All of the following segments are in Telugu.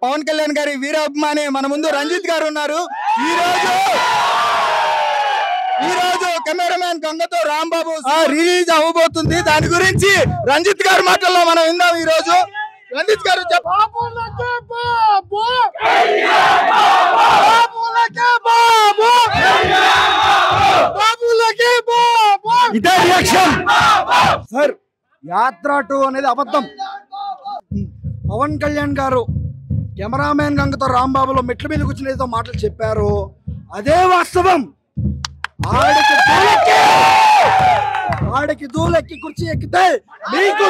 పవన్ కళ్యాణ్ గారి వీరాభిమాని మన ముందు రంజిత్ గారు ఉన్నారు. ఈ రోజు కెమెరామ్యాన్ గంగతో రాంబాబు రిలీజ్ అవ్వబోతుంది. దాని గురించి రంజిత్ గారి మాటల్లో మనం విందాం. ఈ రోజు రంజిత్ గారు ఇదే రియాక్షన్ సార్. యాత్ర 2 అనేది అబద్ధం. పవన్ కళ్యాణ్ గారు కెమెరామెన్ గంగతో రాంబాబులో మెట్ల మీద కూర్చుని ఏదో మాటలు చెప్పారు, అదే వాస్తవం. ఆడికి దూలెక్కి కుర్చీ ఎక్కితే మీకు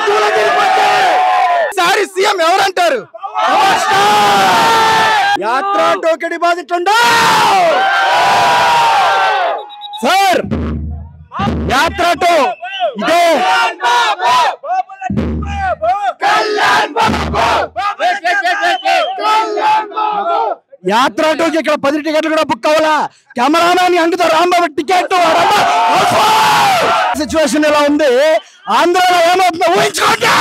సారి సీఎం ఎవరంటారు? యాత్ర 2 డిపాజిట్ ఉండవు సార్. యాత్ర 2 ఇదే యాత్ర 2కి ఇక్కడ 10 టికెట్లు కూడా బుక్ అవ్వాలా. కెమెరామెన్ అంకుతో రాంబాబు టికెట్ సిచ్యువేషన్ ఎలా ఉంది, ఆంధ్రలో ఏమవుతుందో ఊహించుకోండి.